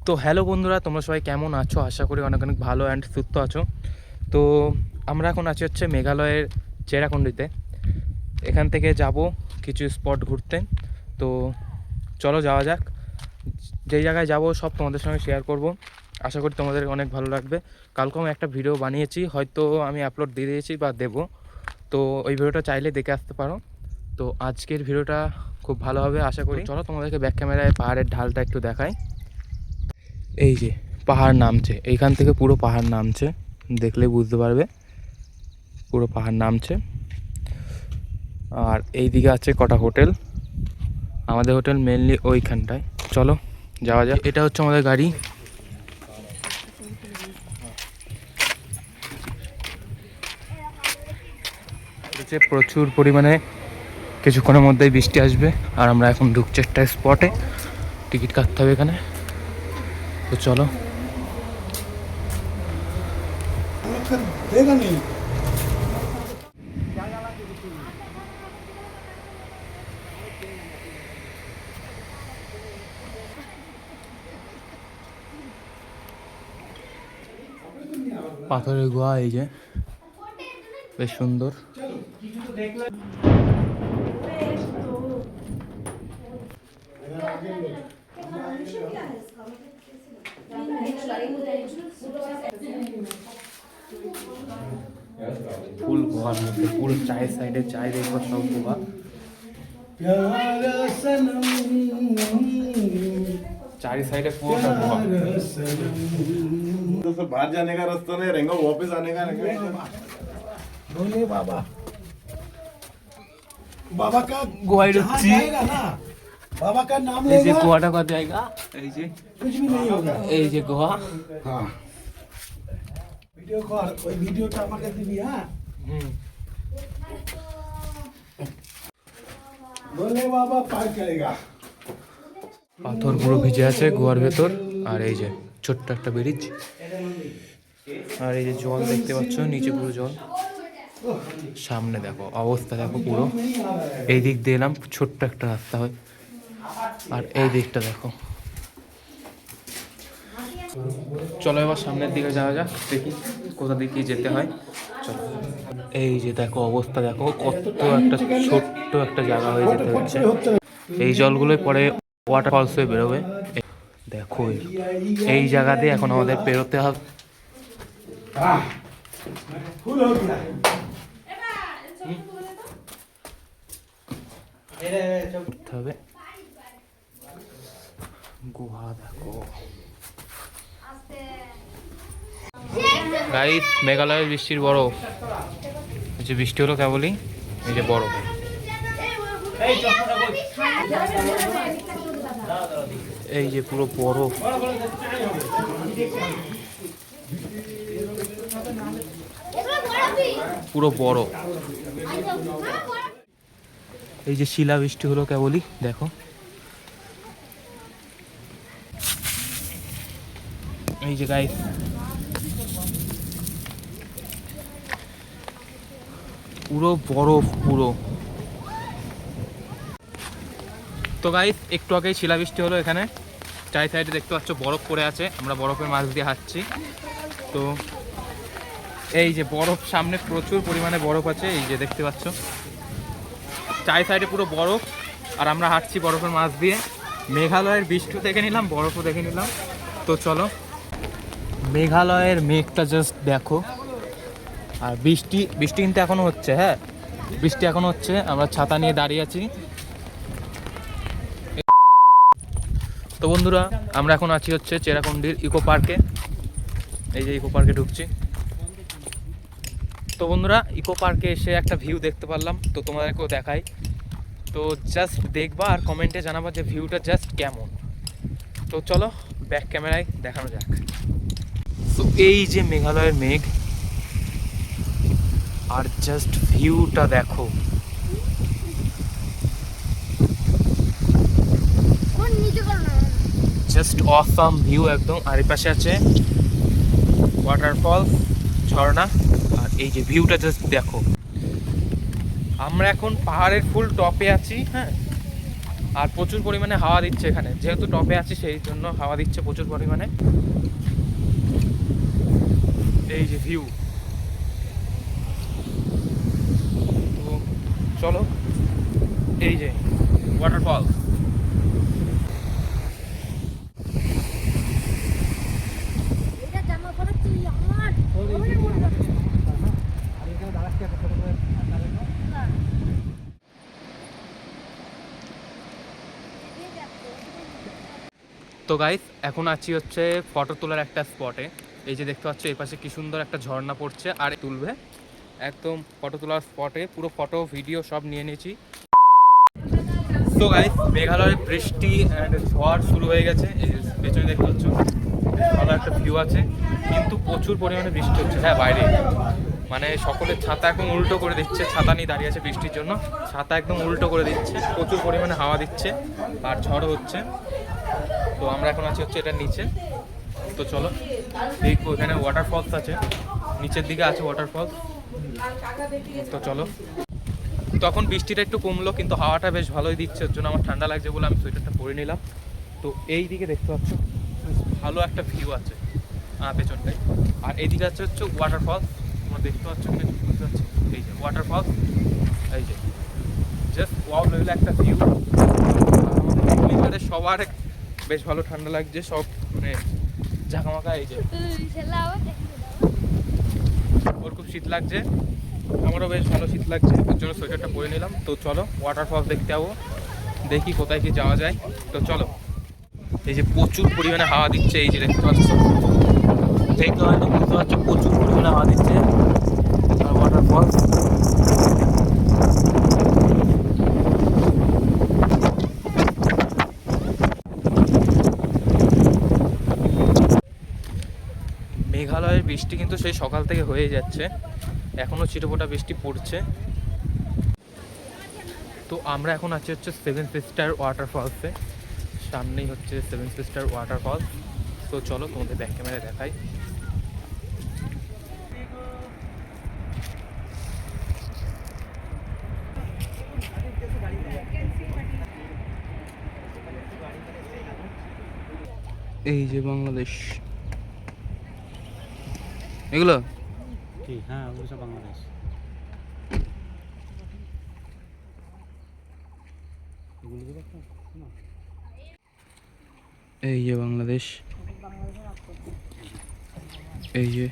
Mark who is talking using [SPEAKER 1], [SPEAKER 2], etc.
[SPEAKER 1] তো হ্যালো বন্ধুরা, তোমরা সবাই কেমন আছো? আশা করি অনেক অনেক ভালো অ্যান্ড সুস্থ আছো। তো আমরা এখন আছি হচ্ছে মেঘালয়ের চেরাকুন্ডিতে। এখান থেকে যাব কিছু স্পট ঘুরতে। তো চলো যাওয়া যাক। যেই জায়গায় যাব সব তোমাদের সঙ্গে শেয়ার করব। আশা করি তোমাদের অনেক ভালো লাগবে। কালকেও আমি একটা ভিডিও বানিয়েছি, হয়তো আমি আপলোড দিয়ে দিয়েছি বা দেবো। তো ওই ভিডিওটা চাইলে দেখে আসতে পারো। তো আজকের ভিডিওটা খুব ভালো হবে আশা করি। চলো তোমাদেরকে ব্যাক ক্যামেরায় পাহাড়ের ঢালটা একটু দেখাই। এই যে পাহাড় নামছে, এইখান থেকে পুরো পাহাড় নামছে, দেখলেই বুঝতে পারবে পুরো পাহাড় নামছে। আর এই দিকে আছে কটা হোটেল, আমাদের হোটেল মেনলি ওইখানটায়। চলো যাওয়া যাক। এটা হচ্ছে আমাদের গাড়ি। হচ্ছে প্রচুর পরিমাণে, কিছুক্ষণের মধ্যেই বৃষ্টি আসবে। আর আমরা এখন ঢুকছি একটা স্পটে, টিকিট কাটতে হবে এখানে। তো চলো। পাথরের গুহা, এই যে বেশ সুন্দর। ফুল গুহার মধ্যে, পুরো চায়ের সাইডে চায় দেখবো, সব গুহা। चारी साइड पूरा गुहा।
[SPEAKER 2] तो बाहर जाने का रास्ता नहीं रहेगा, वापस आने का रहेगा।
[SPEAKER 3] बोले बाबा, बाबा का
[SPEAKER 1] गुहा
[SPEAKER 3] जाएगा ना, बाबा का नाम
[SPEAKER 1] এই যে
[SPEAKER 3] लेगा
[SPEAKER 1] গুহাটা কত জায়গা, এই যে
[SPEAKER 3] कुछ भी नहीं होगा।
[SPEAKER 1] এই যে গুহা।
[SPEAKER 3] हाँ वीडियो कॉल, ওই ভিডিওটা আমাকে দিবি। হ্যাঁ बोले बाबा पार करेगा।
[SPEAKER 1] পাথর পুরো ভিজে আছে গুহার ভেতর। আর এই যে ছোট্ট একটা ব্রিজ, আর এই যে জল দেখতে পাচ্ছ, নিচে পুরো জল। সামনে দেখো অবস্থা, দেখো পুরো। এই দিক দিয়ে এলাম, ছোট্ট একটা রাস্তা হয়। আর এই দিকটা দেখো। চলো এবার সামনের দিকে যাওয়া যাক, দেখি কোথা দিকে যেতে হয়। চলো। এই যে দেখো অবস্থা, দেখো কত একটা ছোট্ট একটা জায়গা হয়ে যেতে হচ্ছে। এই জলগুলোই পরে ওয়াটারফলস হয়ে বেরোবে। দেখো এই জায়গা দিয়ে এখন আমাদের পেরোতে হবে।
[SPEAKER 3] ফুল हो गया।
[SPEAKER 1] উঠতে হবে। গুহা দেখো গাইস, মেঘালয়ের বৃষ্টির বরফ। এই যে বৃষ্টি হলো কেবলই, এই যে বরফ। এই যে পুরো বরফ, পুরো বরফ। এই যে শিলা বৃষ্টি হলো কেবলই, দেখো। এই যে গাইস পুরো বরফ পুরো। তো গাইস একটু আগেই শিলাবৃষ্টি হলো এখানে। চারি সাইডে দেখতে পাচ্ছ বরফ পড়ে আছে, আমরা বরফের মাছ দিয়ে হাঁটছি। তো এই যে বরফ, সামনে প্রচুর পরিমাণে বরফ আছে, এই যে দেখতে পাচ্ছ চারি সাইডে পুরো বরফ। আর আমরা হাঁটছি বরফের মাছ দিয়ে। মেঘালয়ের বৃষ্টিও দেখে নিলাম, বরফও দেখে নিলাম। তো চলো, মেঘালয়ের মেঘটা জাস্ট দেখো। আর বৃষ্টি বৃষ্টি কিন্তু এখনো হচ্ছে। হ্যাঁ, বৃষ্টি এখনো হচ্ছে, আমরা ছাতা নিয়ে দাঁড়িয়ে আছি। তো বন্ধুরা, আমরা এখন আছি হচ্ছে চেরাকুন্ডির ইকো পার্কে। এই যে ইকো পার্কে ঢুকছি। তো বন্ধুরা, ইকো পার্কে এসে একটা ভিউ দেখতে পারলাম, তো তোমাদেরকেও দেখাই। তো জাস্ট দেখবা আর কমেন্টে জানাবা যে ভিউটা জাস্ট কেমন। তো চলো ব্যাক ক্যামেরায় দেখানো যাক। তো এই যে মেঘালয়ের মেঘ, আর জাস্ট ভিউটা দেখো। জাস্ট অসাম ভিউ একদম। আর এই পাশে আছে ওয়াটারফল, ঝর্ণা। আর এই যে ভিউটা জাস্ট দেখো। আমরা এখন পাহাড়ের ফুল টপে আছি। হ্যাঁ, আর প্রচুর পরিমাণে হাওয়া দিচ্ছে এখানে, যেহেতু টপে আছি সেই জন্য হাওয়া দিচ্ছে প্রচুর পরিমাণে। এই যে ভিউ, তো চলো এই যে ওয়াটারফল।
[SPEAKER 4] এটা জামা পড়েছি আমার
[SPEAKER 1] তো গাইস এখন আছি হচ্ছে ফটো তোলার একটা স্পটে। এই যে দেখতে পাচ্ছ এই পাশে কি সুন্দর একটা ঝর্ণা পড়ছে, আর তুলবে একদম ফটো তোলার স্পটে, পুরো ফটো ভিডিও সব নিয়ে নিয়েছি। তো গাইস মেঘালয়ে বৃষ্টি অ্যান্ড ঝড় শুরু হয়ে গেছে, এই যে পেছনে দেখতে পাচ্ছ ভালো একটা ভিউ আছে, কিন্তু প্রচুর পরিমাণে বৃষ্টি হচ্ছে। হ্যাঁ বাইরে মানে সকলের ছাতা একদম উল্টো করে দিচ্ছে, ছাতা নিয়ে দাঁড়িয়ে আছে বৃষ্টির জন্য, ছাতা একদম উল্টো করে দিচ্ছে, প্রচুর পরিমাণে হাওয়া দিচ্ছে আর ঝড় হচ্ছে। তো আমরা এখন আছি হচ্ছে এটার নিচে। তো চলো দেখবো, এখানে ওয়াটারফলস আছে, নিচের দিকে আছে ওয়াটারফলস। তো চলো, তখন বৃষ্টিটা একটু কমলো কিন্তু হাওয়াটা বেশ ভালোই দিচ্ছে, ওর জন্য আমার ঠান্ডা লাগছে বলে আমি সোয়েটারটা পরে নিলাম। তো এই দিকে দেখতে পাচ্ছ বেশ ভালো একটা ভিউ আছে পেছনটায়, আর এইদিকে আছে হচ্ছে ওয়াটারফলস, তোমরা দেখতে পাচ্ছ কিনা বুঝতে পারছি। এই যে ওয়াটারফলস, এই যে জাস্ট ওয়াও লেভেল একটা ভিউ। আমাদের সবার বেশ ভালো ঠান্ডা লাগছে, সব মানে ঝাঁকামাকা। এই যে ওর খুব শীত লাগছে, আমারও বেশ ভালো শীত লাগছে, ওর জন্য সোয়েটারটা পরে নিলাম। তো চলো ওয়াটারফলস দেখতে যাবো, দেখি কোথায় কি যাওয়া যায়। তো চলো, এই যে প্রচুর পরিমাণে হাওয়া দিচ্ছে, এই যে দেখতে পাচ্ছ, দেখতে হয়তো বুঝতে পারছো প্রচুর পরিমাণে হাওয়া দিচ্ছে। আর ওয়াটারফলস মেঘালয়ের বৃষ্টি কিন্তু সেই সকাল থেকে হয়ে যাচ্ছে, এখনও ছিটেফোঁটা বৃষ্টি পড়ছে। তো আমরা এখন আছি হচ্ছে সেভেন সিস্টার ওয়াটারফলসে, সামনেই হচ্ছে সেভেন সিস্টার ওয়াটারফলস। তো চলো তোমাদের ব্যাক ক্যামেরায় দেখাই। এই যে বাংলাদেশ, এগুলো
[SPEAKER 5] কি? হ্যাঁ, ওগুলো সব বাংলাদেশ।
[SPEAKER 1] এই যে বাংলাদেশ, এই যে